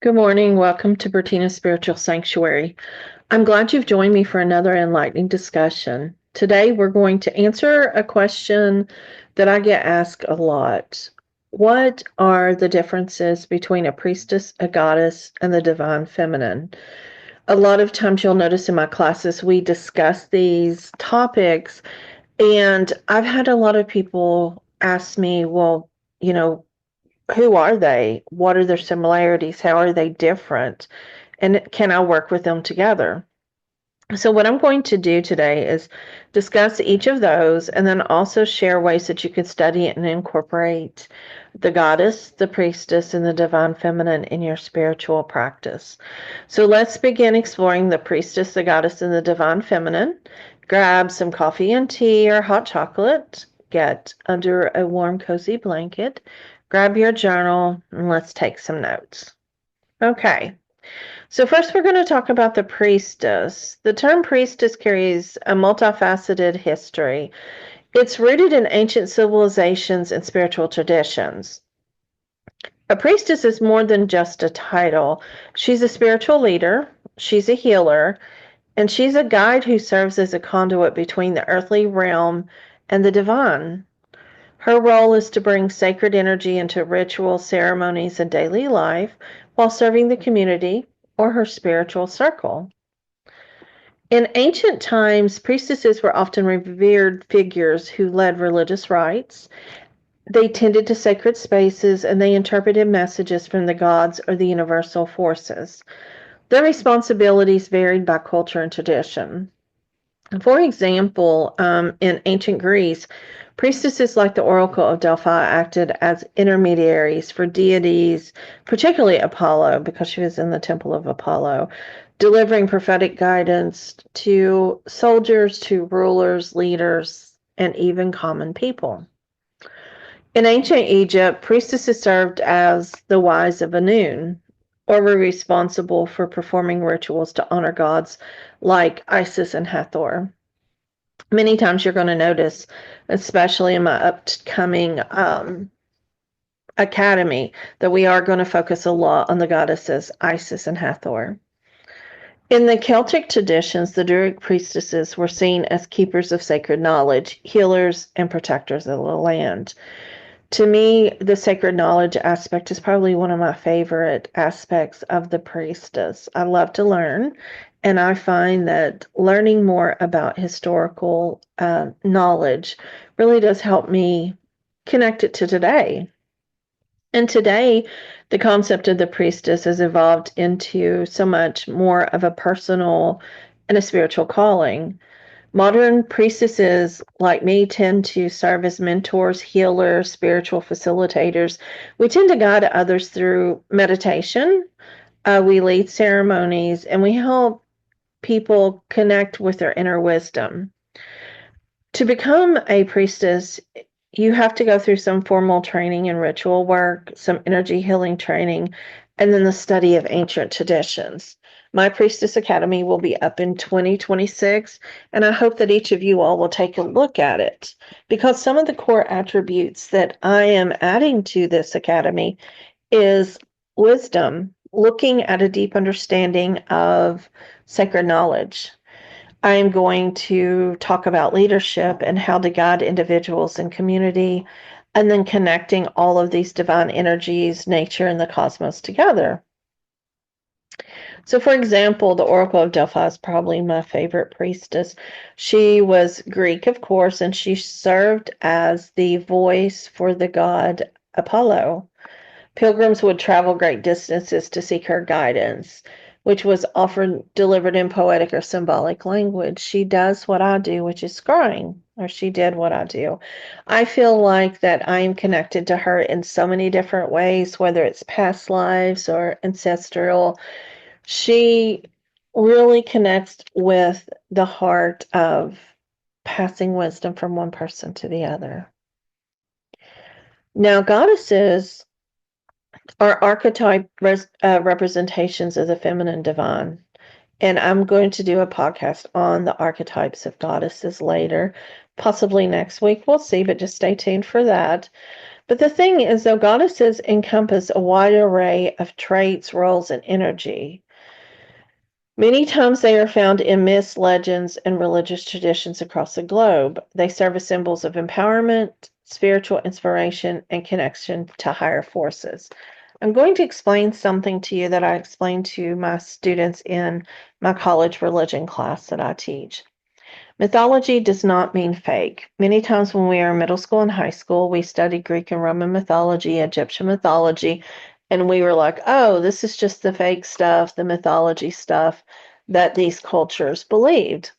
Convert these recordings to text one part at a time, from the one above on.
Good morning. Welcome to Bertina's Spiritual Sanctuary. I'm glad you've joined me for another enlightening discussion. Today, we're going to answer a question that I get asked a lot. What are the differences between a priestess, a goddess, and the divine feminine? A lot of times, you'll notice in my classes, we discuss these topics, and I've had a lot of people ask me, well, you know, who are they? What are their similarities? How are they different? And can I work with them together? So, what I'm going to do today is discuss each of those and then also share ways that you can study and incorporate the goddess, the priestess, and the divine feminine in your spiritual practice. So, let's begin exploring the priestess, the goddess, and the divine feminine. Grab some coffee and tea or hot chocolate, get under a warm, cozy blanket, grab your journal, and let's take some notes. Okay. So, first, we're going to talk about the priestess. The term priestess carries a multifaceted history. It's rooted in ancient civilizations and spiritual traditions. A priestess is more than just a title, she's a spiritual leader, she's a healer, and she's a guide who serves as a conduit between the earthly realm and the divine. Her role is to bring sacred energy into ritual ceremonies and daily life while serving the community or her spiritual circle. In ancient times, priestesses were often revered figures who led religious rites. They tended to sacred spaces and they interpreted messages from the gods or the universal forces. Their responsibilities varied by culture and tradition. For example, in ancient Greece, priestesses like the Oracle of Delphi acted as intermediaries for deities, particularly Apollo, because she was in the Temple of Apollo, delivering prophetic guidance to soldiers, to rulers, leaders, and even common people. In ancient Egypt, priestesses served as the wise of Anun, or were responsible for performing rituals to honor gods like Isis and Hathor. Many times you're going to notice, especially in my upcoming academy, that we are going to focus a lot on the goddesses Isis and Hathor. In the Celtic traditions, the Druid priestesses were seen as keepers of sacred knowledge, healers, and protectors of the land. To me, the sacred knowledge aspect is probably one of my favorite aspects of the priestess. I love to learn, and I find that learning more about historical knowledge really does help me connect it to today. And today, the concept of the priestess has evolved into so much more of a personal and a spiritual calling. Modern priestesses like me tend to serve as mentors, healers, spiritual facilitators. We tend to guide others through meditation. We lead ceremonies and we help people connect with their inner wisdom. To become a priestess, you have to go through some formal training and ritual work, some energy healing training, and then the study of ancient traditions. My Priestess Academy will be up in 2026, and I hope that each of you all will take a look at it because some of the core attributes that I am adding to this academy is wisdom, looking at a deep understanding of sacred knowledge. I am going to talk about leadership and how to guide individuals and community, and then connecting all of these divine energies, nature, and the cosmos together. So, for example, the Oracle of Delphi is probably my favorite priestess. She was Greek, of course, and she served as the voice for the god Apollo. Pilgrims would travel great distances to seek her guidance, which was often delivered in poetic or symbolic language. She does what I do, which is scrying, or she did what I do. I feel like that I am connected to her in so many different ways, whether it's past lives or ancestral. She really connects with the heart of passing wisdom from one person to the other. Now, goddesses are archetype representations of the feminine divine. And I'm going to do a podcast on the archetypes of goddesses later, possibly next week. We'll see, but just stay tuned for that. But the thing is, though, goddesses encompass a wide array of traits, roles, and energy. Many times they are found in myths, legends, and religious traditions across the globe. They serve as symbols of empowerment, spiritual inspiration, and connection to higher forces. I'm going to explain something to you that I explain to my students in my college religion class that I teach. Mythology does not mean fake. Many times when we are in middle school and high school, we studied Greek and Roman mythology, Egyptian mythology, and we were like, oh, this is just the fake stuff, the mythology stuff that these cultures believed.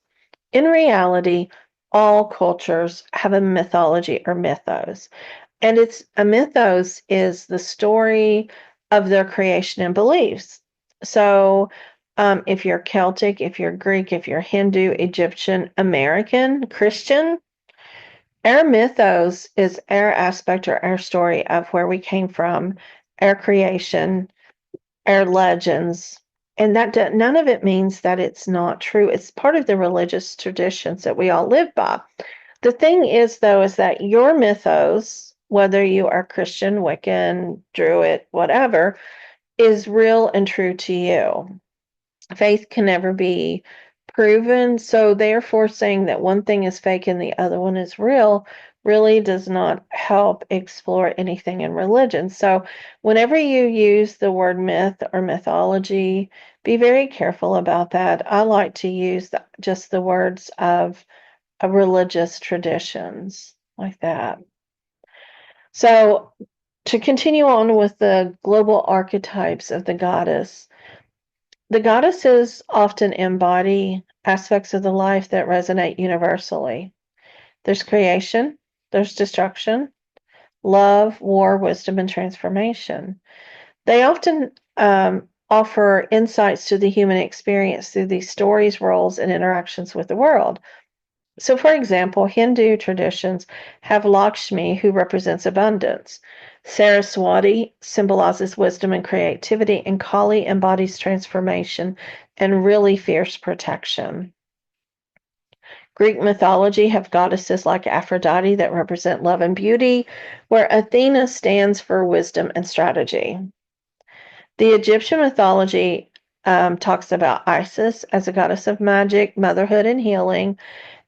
In reality, all cultures have a mythology or mythos. And it's a mythos is the story of their creation and beliefs. So, if you're Celtic, if you're Greek, if you're Hindu, Egyptian, American, Christian, our mythos is our aspect or our story of where we came from, our creation, our legends. And that none of it means that it's not true. It's part of the religious traditions that we all live by. The thing is, though, is that your mythos, whether you are Christian, Wiccan, Druid, whatever, is real and true to you. Faith can never be proven. So, therefore, saying that one thing is fake and the other one is real really does not help explore anything in religion. So, whenever you use the word myth or mythology, be very careful about that. I like to use just the words of religious traditions like that. So, to continue on with the global archetypes of the goddesses often embody aspects of the life that resonate universally. There's creation, there's destruction, love, war, wisdom, and transformation. They often offer insights to the human experience through these stories, roles, and interactions with the world. So, for example, Hindu traditions have Lakshmi, who represents abundance. Saraswati symbolizes wisdom and creativity, and Kali embodies transformation and really fierce protection. Greek mythology have goddesses like Aphrodite that represent love and beauty, where Athena stands for wisdom and strategy. The Egyptian mythology talks about Isis as a goddess of magic, motherhood, and healing.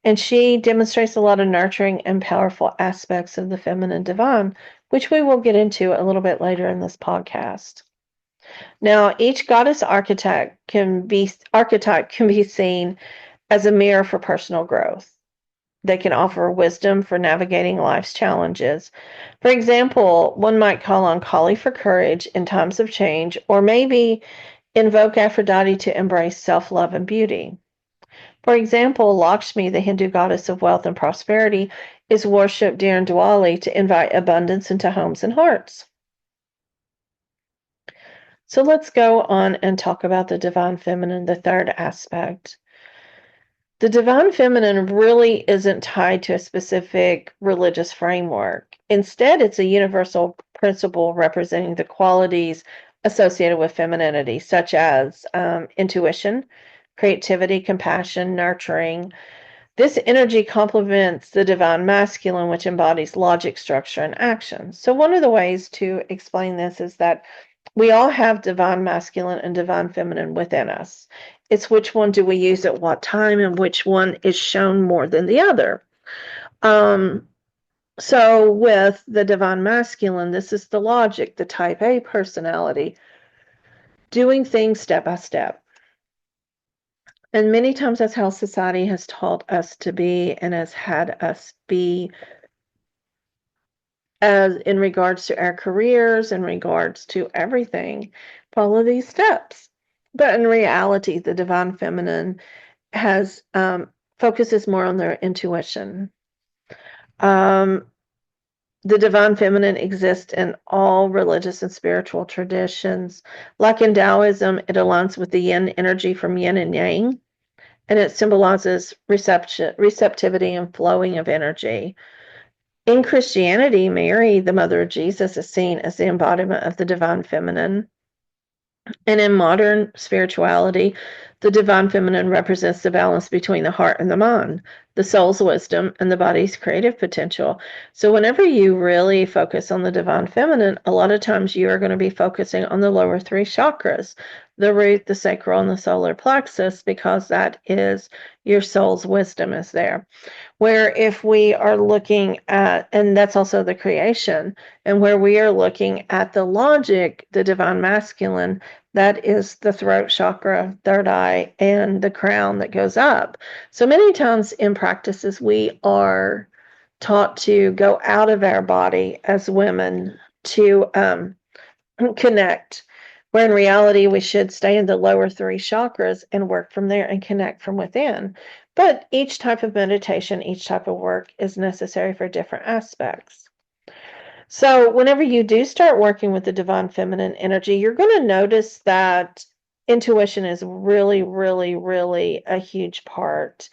And she demonstrates a lot of nurturing and powerful aspects of the feminine divine, which we will get into a little bit later in this podcast. Now, each goddess archetype can be seen as a mirror for personal growth. They can offer wisdom for navigating life's challenges. For example, one might call on Kali for courage in times of change, or maybe invoke Aphrodite to embrace self-love and beauty. For example, Lakshmi, the Hindu goddess of wealth and prosperity, is worshipped during Diwali to invite abundance into homes and hearts. So let's go on and talk about the divine feminine, the third aspect. The divine feminine really isn't tied to a specific religious framework. Instead, it's a universal principle representing the qualities associated with femininity, such as intuition, creativity, compassion, nurturing. This energy complements the divine masculine, which embodies logic, structure, and action. So, one of the ways to explain this is that we all have divine masculine and divine feminine within us. It's which one do we use at what time and which one is shown more than the other. So, with the divine masculine, this is the logic, the type A personality, doing things step by step. And many times that's how society has taught us to be and has had us be as in regards to our careers, in regards to everything, follow these steps. But in reality, the divine feminine has focuses more on their intuition. The divine feminine exists in all religious and spiritual traditions. Like in Taoism, it aligns with the yin energy from yin and yang, and it symbolizes receptivity and flowing of energy. In Christianity, Mary, the mother of Jesus, is seen as the embodiment of the divine feminine. And in modern spirituality, The divine feminine represents the balance between the heart and the mind, the soul's wisdom, and the body's creative potential. So, whenever you really focus on the divine feminine, a lot of times you are going to be focusing on the lower three chakras, the root, the sacral, and the solar plexus, because that is your soul's wisdom is there. Where if we are looking at, and that's also the creation, and where we are looking at the logic, the divine masculine, that is the throat chakra, third eye, and the crown that goes up. So many times in practices, we are taught to go out of our body as women to connect, where in reality we should stay in the lower three chakras and work from there and connect from within. But each type of meditation, each type of work is necessary for different aspects. So whenever you do start working with the divine feminine energy, you're going to notice that intuition is really, really, really a huge part.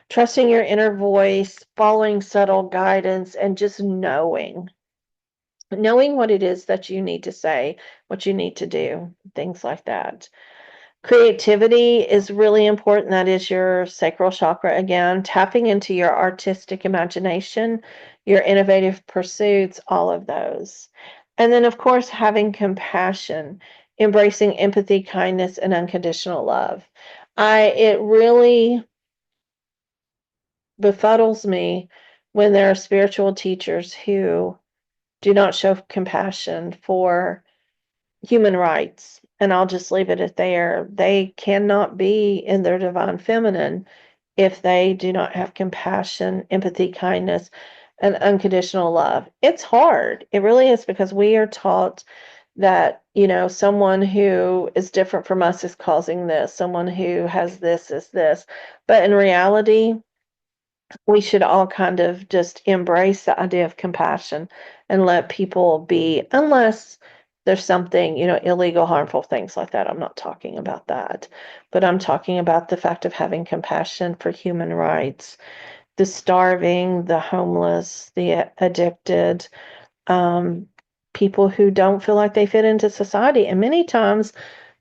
Trusting your inner voice, following subtle guidance, and just knowing what it is that you need to say, what you need to do, things like that. Creativity is really important. That is your sacral chakra again, tapping into your artistic imagination, your innovative pursuits, all of those. And then, of course, having compassion, embracing empathy, kindness, and unconditional love. It really befuddles me when there are spiritual teachers who do not show compassion for human rights. And I'll just leave it at there. They cannot be in their divine feminine if they do not have compassion, empathy, kindness, and unconditional love. It's hard. It really is, because we are taught that, someone who is different from us is causing this, someone who has this is this. But in reality, we should all kind of just embrace the idea of compassion and let people be, unless there's something, illegal, harmful, things like that. I'm not talking about that, but I'm talking about the fact of having compassion for human rights, the starving, the homeless, the addicted, um, people who don't feel like they fit into society. And many times,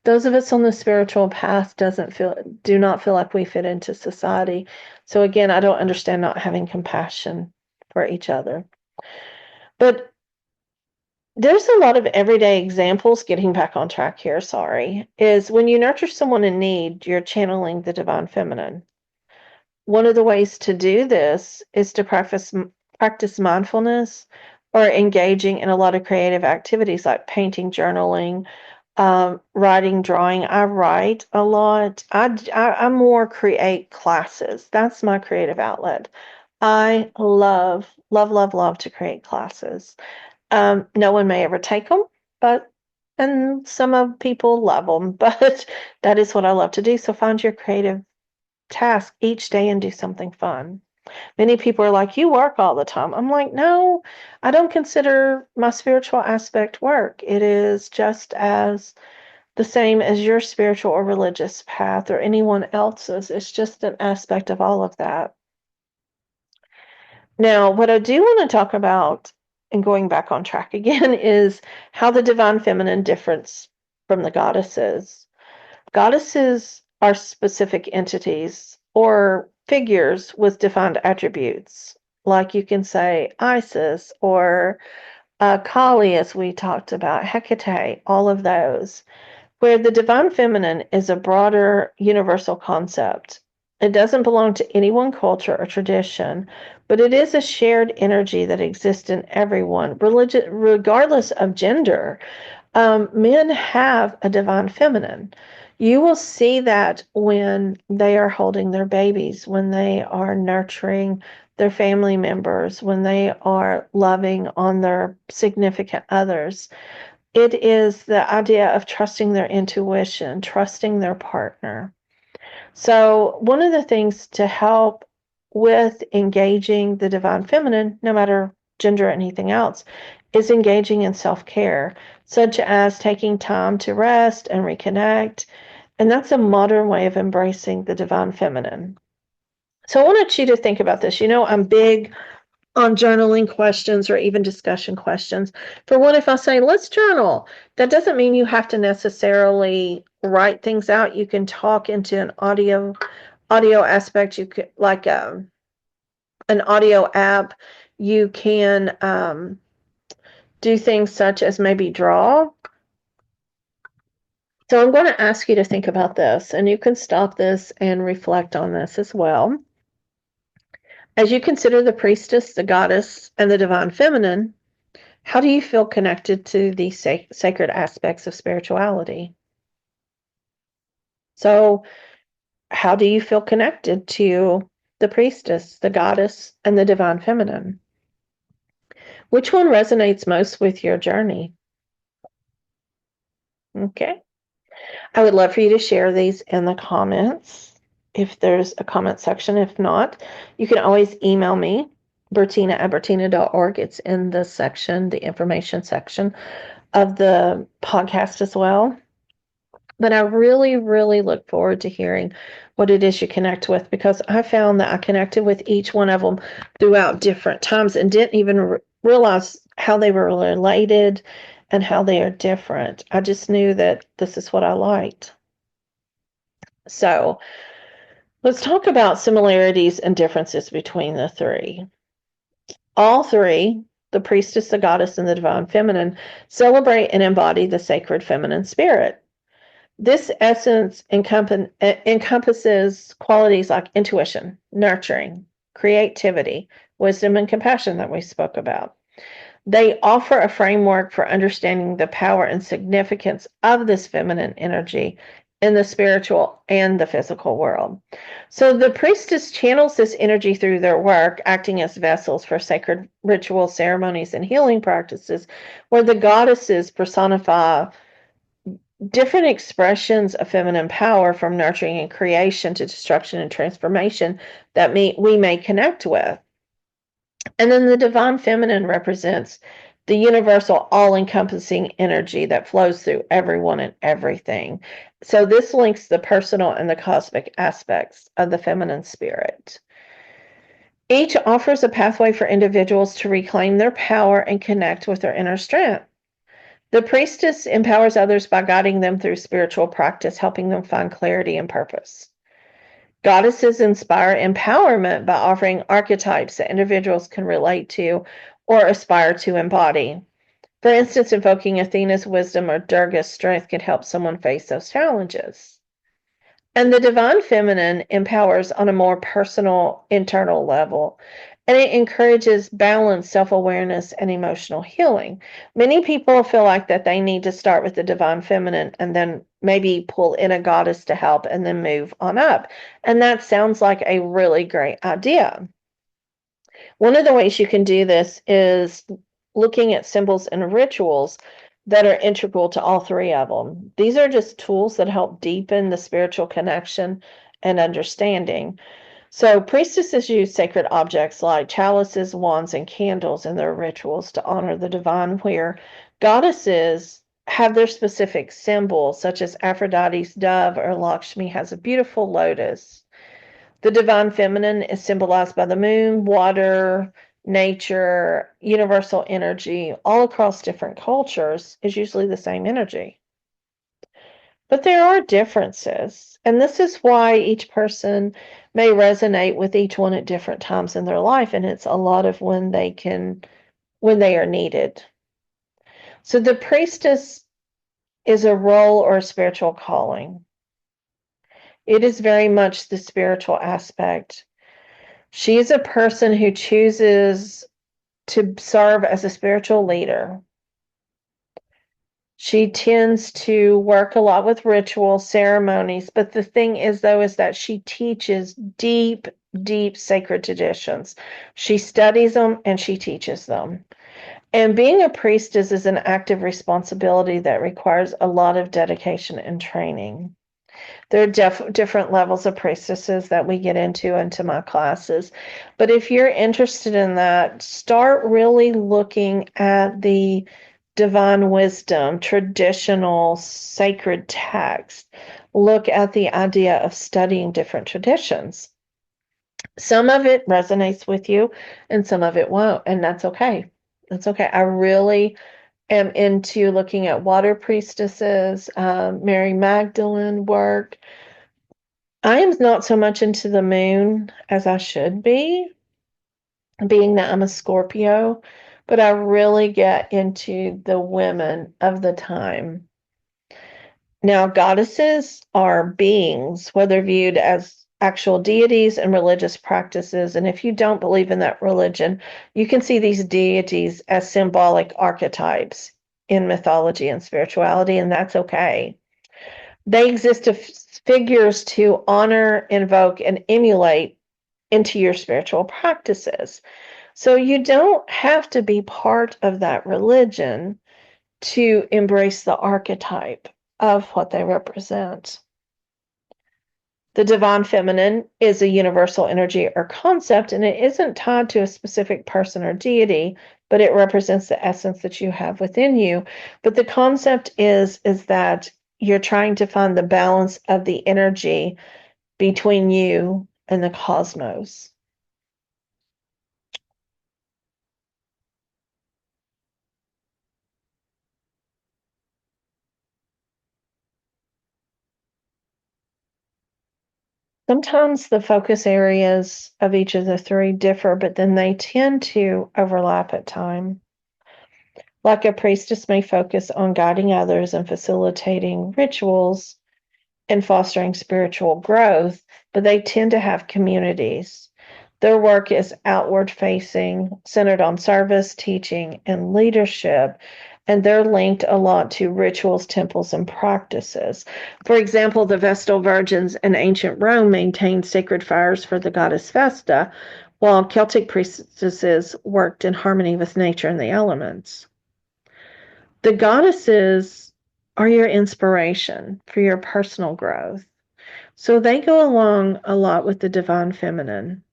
those of us on the spiritual path do not feel like we fit into society. So again, I don't understand not having compassion for each other. But there's a lot of everyday examples, getting back on track here, sorry, is when you nurture someone in need, you're channeling the divine feminine. One of the ways to do this is to practice mindfulness or engaging in a lot of creative activities like painting, journaling, writing, drawing. I write a lot. I more create classes. That's my creative outlet. I love, love, love, love to create classes. No one may ever take them, and some of people love them, but that is what I love to do. So find your creative task each day and do something fun. Many people are like, you work all the time. I'm like, no, I don't consider my spiritual aspect work. It is just as the same as your spiritual or religious path or anyone else's. It's just an aspect of all of that. Now, what I do want to talk about, and going back on track again, is how the divine feminine differs from the goddesses. Goddesses are specific entities or figures with defined attributes, like you can say Isis or Kali, as we talked about, Hecate, all of those, where the divine feminine is a broader universal concept. It doesn't belong to any one culture or tradition, but it is a shared energy that exists in everyone, regardless of gender. Men have a divine feminine. You will see that when they are holding their babies, when they are nurturing their family members, when they are loving on their significant others. It is the idea of trusting their intuition, trusting their partner. So, one of the things to help with engaging the divine feminine, no matter gender or anything else, is engaging in self care, such as taking time to rest and reconnect. And that's a modern way of embracing the divine feminine. So, I wanted you to think about this. I'm big on journaling questions or even discussion questions. For one, if I say, let's journal, that doesn't mean you have to necessarily write things out. You can talk into an audio aspect. You could like an audio app. You can do things such as maybe draw. So I'm going to ask you to think about this, and you can stop this and reflect on this as well. As you consider the priestess, the goddess, and the divine feminine, how do you feel connected to these sacred aspects of spirituality? So, how do you feel connected to the priestess, the goddess, and the divine feminine? Which one resonates most with your journey? Okay. I would love for you to share these in the comments if there's a comment section. If not, you can always email me, Bertina@bertina.org. It's in the section, the information section of the podcast as well. But I really, really look forward to hearing what it is you connect with, because I found that I connected with each one of them throughout different times and didn't even realize how they were related and how they are different. I just knew that this is what I liked. So let's talk about similarities and differences between the three. All three, the priestess, the goddess, and the divine feminine, celebrate and embody the sacred feminine spirit. This essence encompasses qualities like intuition, nurturing, creativity, wisdom, and compassion that we spoke about. They offer a framework for understanding the power and significance of this feminine energy in the spiritual and the physical world. So the priestess channels this energy through their work, acting as vessels for sacred ritual ceremonies and healing practices, where the goddesses personify different expressions of feminine power, from nurturing and creation to destruction and transformation, that we may connect with. And then the divine feminine represents the universal, all-encompassing energy that flows through everyone and everything. So this links the personal and the cosmic aspects of the feminine spirit. Each offers a pathway for individuals to reclaim their power and connect with their inner strength. The priestess empowers others by guiding them through spiritual practice, helping them find clarity and purpose. Goddesses inspire empowerment by offering archetypes that individuals can relate to or aspire to embody. For instance, invoking Athena's wisdom or Durga's strength can help someone face those challenges. And the divine feminine empowers on a more personal, internal level, and it encourages balance, self-awareness, and emotional healing. Many people feel like that they need to start with the divine feminine and then maybe pull in a goddess to help and then move on up. And that sounds like a really great idea. One of the ways you can do this is looking at symbols and rituals that are integral to all three of them. These are just tools that help deepen the spiritual connection and understanding. So priestesses use sacred objects like chalices, wands, and candles in their rituals to honor the divine, where goddesses have their specific symbols, such as Aphrodite's dove or Lakshmi has a beautiful lotus. The divine feminine is symbolized by the moon, water, nature, universal energy. All across different cultures is usually the same energy. But there are differences, and this is why each person may resonate with each one at different times in their life, and it's a lot of when they are needed. So the priestess is a role or a spiritual calling. It is very much the spiritual aspect. She is a person who chooses to serve as a spiritual leader. She tends to work a lot with ritual ceremonies, but the thing is, though, is that she teaches deep, deep sacred traditions. She studies them and she teaches them. And being a priestess is an active responsibility that requires a lot of dedication and training. There are different levels of priestesses that we get into my classes. But if you're interested in that, start really looking at the divine wisdom, traditional sacred text. Look at the idea of studying different traditions. Some of it resonates with you and some of it won't, and that's okay. That's okay. I really am into looking at water priestesses, Mary Magdalene work. I am not so much into the moon as I should be, being that I'm a Scorpio, but I really get into the women of the time. Now, goddesses are beings, whether viewed as actual deities and religious practices. And if you don't believe in that religion, you can see these deities as symbolic archetypes in mythology and spirituality, and that's okay. They exist as figures to honor, invoke, and emulate into your spiritual practices. So you don't have to be part of that religion to embrace the archetype of what they represent. The divine feminine is a universal energy or concept, and it isn't tied to a specific person or deity, but it represents the essence that you have within you. But the concept is that you're trying to find the balance of the energy between you and the cosmos. Sometimes the focus areas of each of the three differ, but then they tend to overlap at times. Like a priestess may focus on guiding others and facilitating rituals and fostering spiritual growth, but they tend to have communities. Their work is outward facing, centered on service, teaching, and leadership, and they're linked a lot to rituals, temples, and practices. For example, the Vestal Virgins in ancient Rome maintained sacred fires for the goddess Vesta, while Celtic priestesses worked in harmony with nature and the elements. The goddesses are your inspiration for your personal growth. So they go along a lot with the divine feminine.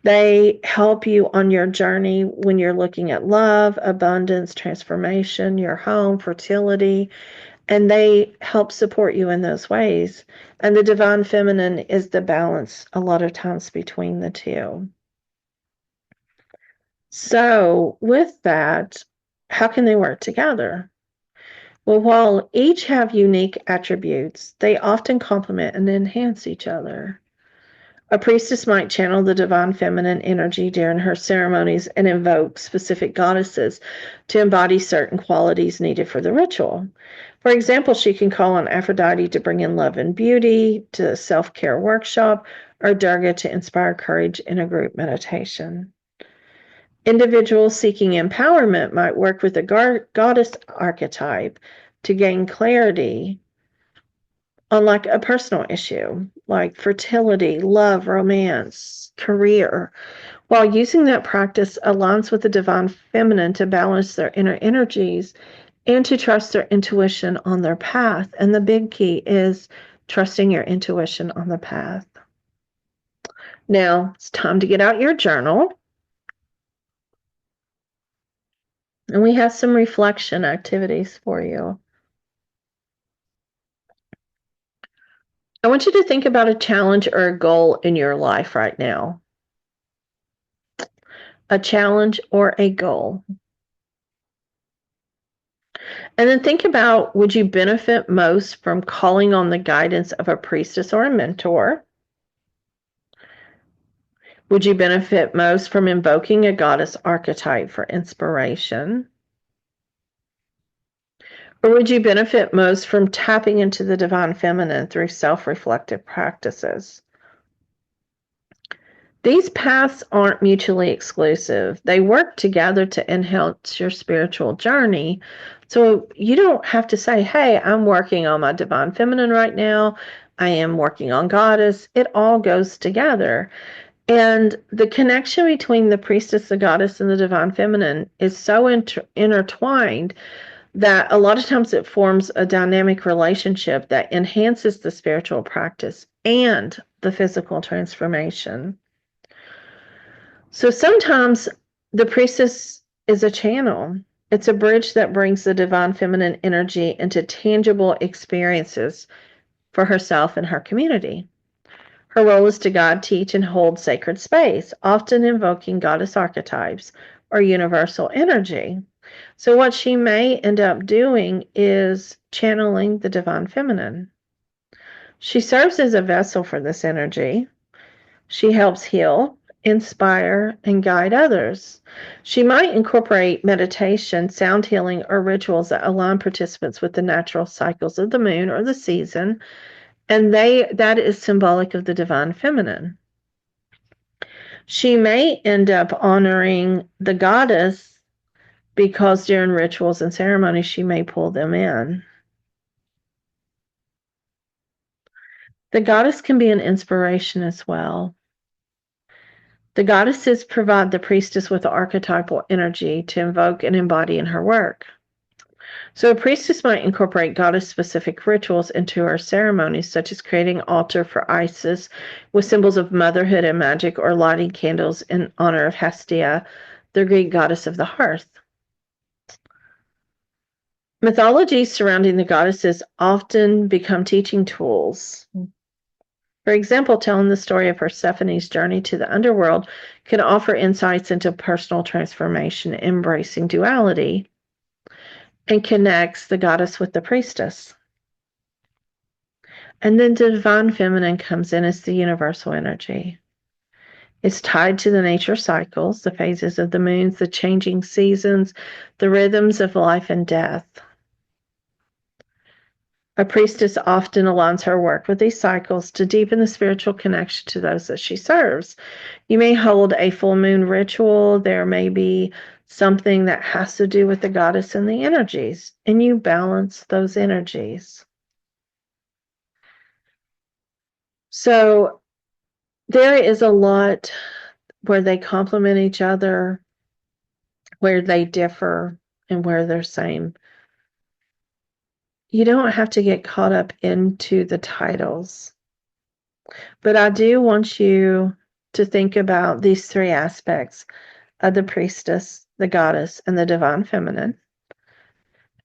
They help you on your journey when you're looking at love, abundance, transformation, your home, fertility, and they help support you in those ways. And the divine feminine is the balance a lot of times between the two. So, with that, how can they work together? Well, while each have unique attributes, they often complement and enhance each other. A priestess might channel the divine feminine energy during her ceremonies and invoke specific goddesses to embody certain qualities needed for the ritual. For example, she can call on Aphrodite to bring in love and beauty to a self-care workshop, or Durga to inspire courage in a group meditation. Individuals seeking empowerment might work with a goddess archetype to gain clarity on like a personal issue, like fertility, love, romance, career, while using that practice aligns with the divine feminine to balance their inner energies and to trust their intuition on their path. And the big key is trusting your intuition on the path. Now, it's time to get out your journal. And we have some reflection activities for you. I want you to think about a challenge or a goal in your life right now. A challenge or a goal. And then think about, would you benefit most from calling on the guidance of a priestess or a mentor? Would you benefit most from invoking a goddess archetype for inspiration? Or would you benefit most from tapping into the divine feminine through self-reflective practices? These paths aren't mutually exclusive. They work together to enhance your spiritual journey. So you don't have to say, hey, I'm working on my divine feminine right now. I am working on goddess. It all goes together. And the connection between the priestess, the goddess, and the divine feminine is so intertwined that a lot of times it forms a dynamic relationship that enhances the spiritual practice and the physical transformation. So sometimes the priestess is a channel. It's a bridge that brings the divine feminine energy into tangible experiences for herself and her community. Her role is to guide, teach, and hold sacred space, often invoking goddess archetypes or universal energy. So what she may end up doing is channeling the divine feminine. She serves as a vessel for this energy. She helps heal, inspire, and guide others. She might incorporate meditation, sound healing, or rituals that align participants with the natural cycles of the moon or the season, and that is symbolic of the divine feminine. She may end up honoring the goddess because during rituals and ceremonies she may pull them in. The goddess can be an inspiration as well. The goddesses provide the priestess with archetypal energy to invoke and embody in her work. So a priestess might incorporate goddess-specific rituals into her ceremonies, such as creating an altar for Isis with symbols of motherhood and magic, or lighting candles in honor of Hestia, the Greek goddess of the hearth. Mythologies surrounding the goddesses often become teaching tools. For example, telling the story of Persephone's journey to the underworld can offer insights into personal transformation, embracing duality, and connects the goddess with the priestess. And then the divine feminine comes in as the universal energy. It's tied to the nature cycles, the phases of the moons, the changing seasons, the rhythms of life and death. A priestess often aligns her work with these cycles to deepen the spiritual connection to those that she serves. You may hold a full moon ritual. There may be something that has to do with the goddess and the energies, and you balance those energies. So there is a lot where they complement each other, where they differ, and where they're same. You don't have to get caught up into the titles. But I do want you to think about these three aspects of the priestess, the goddess, and the divine feminine,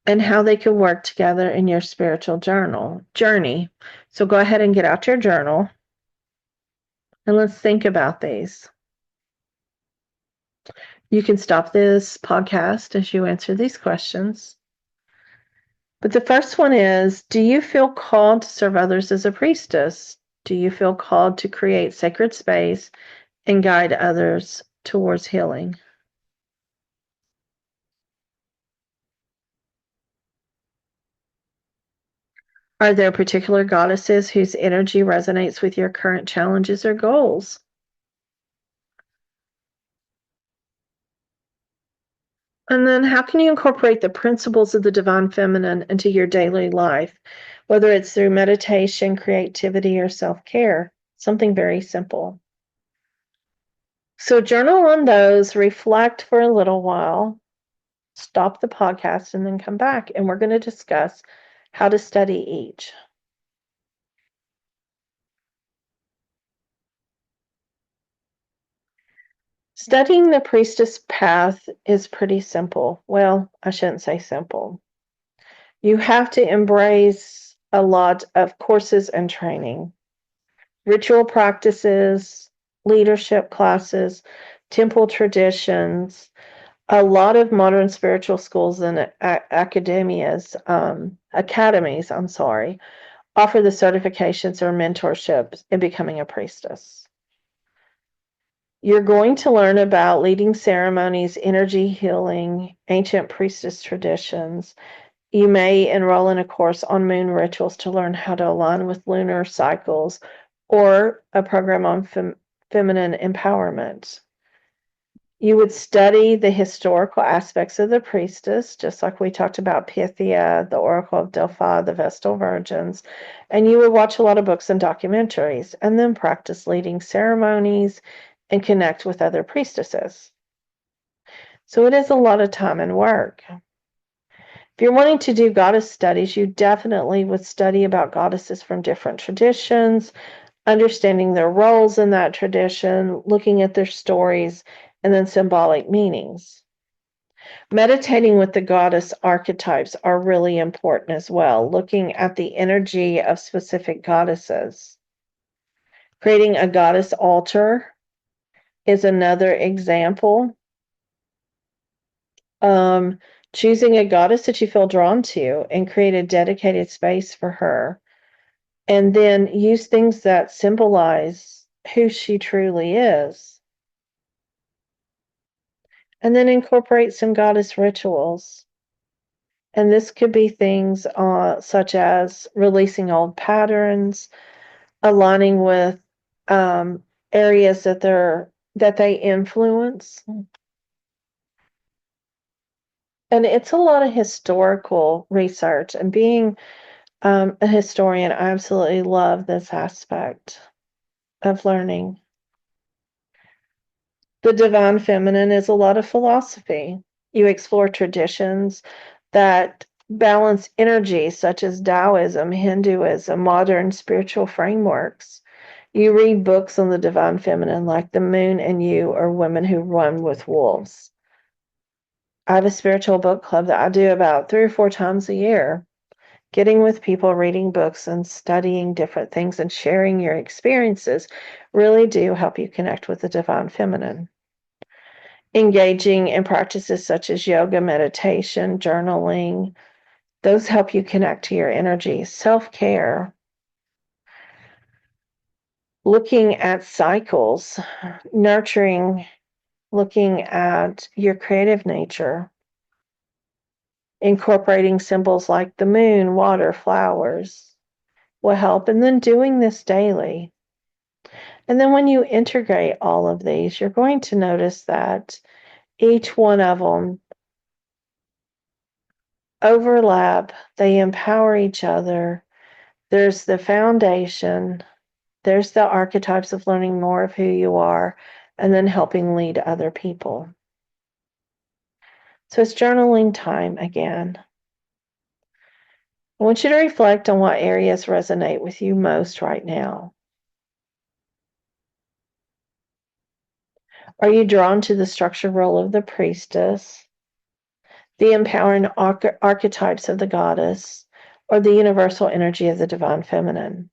and how they can work together in your spiritual journey. So go ahead and get out your journal, and let's think about these. You can stop this podcast as you answer these questions. But the first one is, do you feel called to serve others as a priestess? Do you feel called to create sacred space and guide others towards healing? Are there particular goddesses whose energy resonates with your current challenges or goals? And then how can you incorporate the principles of the divine feminine into your daily life, whether it's through meditation, creativity, or self-care? Something very simple. So journal on those, reflect for a little while, stop the podcast, and then come back, and we're going to discuss how to study each. Studying the priestess path is pretty simple. Well, I shouldn't say simple. You have to embrace a lot of courses and training, ritual practices, leadership classes, temple traditions, a lot of modern spiritual schools and academies, offer the certifications or mentorships in becoming a priestess. You're going to learn about leading ceremonies, energy healing, ancient priestess traditions. You may enroll in a course on moon rituals to learn how to align with lunar cycles, or a program on feminine empowerment. You would study the historical aspects of the priestess, just like we talked about Pythia, the Oracle of Delphi, the Vestal Virgins, and you would watch a lot of books and documentaries, and then practice leading ceremonies and connect with other priestesses. So it is a lot of time and work. If you're wanting to do goddess studies, you definitely would study about goddesses from different traditions, understanding their roles in that tradition, looking at their stories, and then symbolic meanings. Meditating with the goddess archetypes are really important as well, looking at the energy of specific goddesses. Creating a goddess altar is another example. Um, Choosing a goddess that you feel drawn to and create a dedicated space for her. And then use things that symbolize who she truly is. And then incorporate some goddess rituals. And this could be things such as releasing old patterns, aligning with areas that they influence. And it's a lot of historical research. And being a historian, I absolutely love this aspect of learning. The divine feminine is a lot of philosophy. You explore traditions that balance energies such as Taoism, Hinduism, modern spiritual frameworks. You read books on the divine feminine like The Moon and You or Women Who Run with Wolves. I have a spiritual book club that I do about 3 or 4 times a year. Getting with people, reading books, and studying different things and sharing your experiences really do help you connect with the divine feminine. Engaging in practices such as yoga, meditation, journaling, those help you connect to your energy. Self-care, looking at cycles, nurturing, looking at your creative nature, incorporating symbols like the moon, water, flowers will help. And then doing this daily. And then when you integrate all of these, you're going to notice that each one of them overlap, they empower each other. There's the foundation, there's the archetypes of learning more of who you are, and then helping lead other people. So it's journaling time again. I want you to reflect on what areas resonate with you most right now. Are you drawn to the structured role of the priestess, the empowering archetypes of the goddess, or the universal energy of the divine feminine?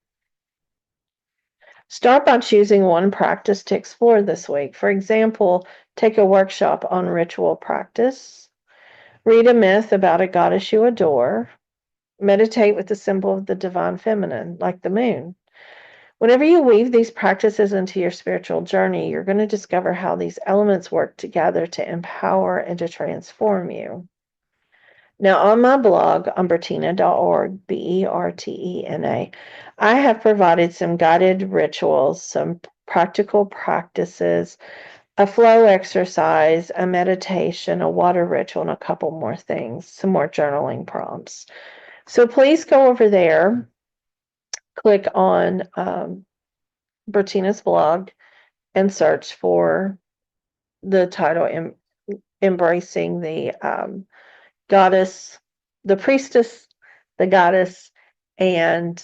Start by choosing one practice to explore this week. For example, take a workshop on ritual practice, read a myth about a goddess you adore, meditate with the symbol of the divine feminine, like the moon. Whenever you weave these practices into your spiritual journey, you're going to discover how these elements work together to empower and to transform you. Now, on my blog on bertina.org, Bertena, I have provided some guided rituals, some practical practices, a flow exercise, a meditation, a water ritual, and a couple more things, some more journaling prompts. So please go over there, click on Bertina's blog, and search for the title, Embracing the Goddess, the Priestess, the Goddess, and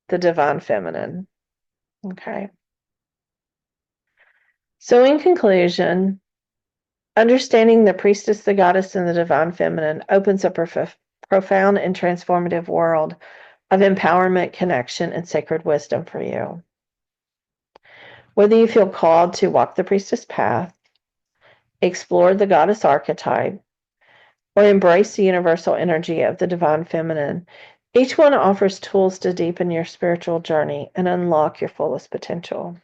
the Divine Feminine. Okay. So, in conclusion, understanding the Priestess, the Goddess, and the Divine Feminine opens up a profound and transformative world of empowerment, connection, and sacred wisdom for you. Whether you feel called to walk the Priestess path, explore the Goddess archetype, or embrace the universal energy of the divine feminine, each one offers tools to deepen your spiritual journey and unlock your fullest potential.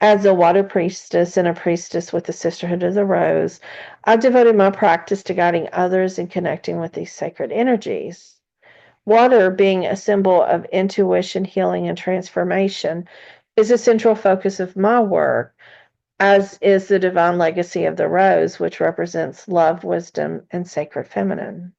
As a water priestess and a priestess with the Sisterhood of the Rose, I've devoted my practice to guiding others and connecting with these sacred energies. Water, being a symbol of intuition, healing, and transformation, is a central focus of my work, as is the divine legacy of the rose, which represents love, wisdom, and sacred feminine.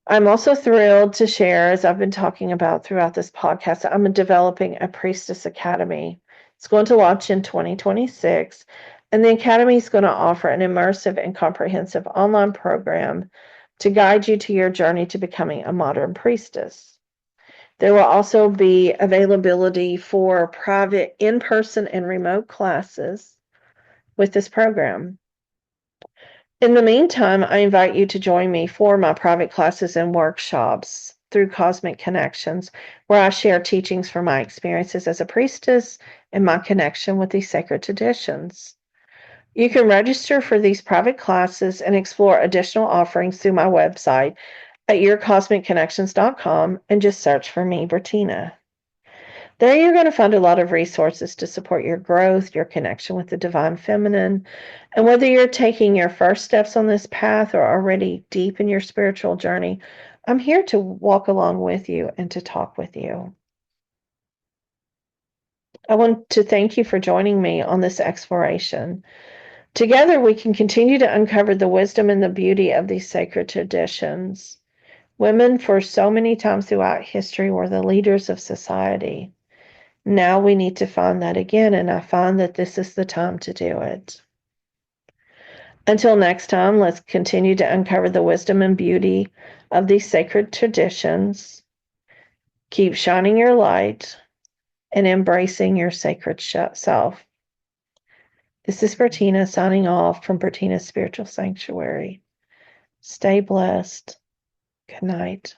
I'm also thrilled to share, as I've been talking about throughout this podcast, I'm developing a Priestess Academy. It's going to launch in 2026, and the Academy is going to offer an immersive and comprehensive online program to guide you to your journey to becoming a modern priestess. There will also be availability for private in-person and remote classes with this program. In the meantime, I invite you to join me for my private classes and workshops through Cosmic Connections, where I share teachings from my experiences as a priestess and my connection with these sacred traditions. You can register for these private classes and explore additional offerings through my website at yourcosmicconnections.com and just search for me, Bertina. There you're going to find a lot of resources to support your growth, your connection with the divine feminine, and whether you're taking your first steps on this path or already deep in your spiritual journey, I'm here to walk along with you and to talk with you. I want to thank you for joining me on this exploration. Together, we can continue to uncover the wisdom and the beauty of these sacred traditions. Women, for so many times throughout history, were the leaders of society. Now we need to find that again, and I find that this is the time to do it. Until next time, let's continue to uncover the wisdom and beauty of these sacred traditions. Keep shining your light and embracing your sacred self. This is Bertina signing off from Bertina's Spiritual Sanctuary. Stay blessed. Good night.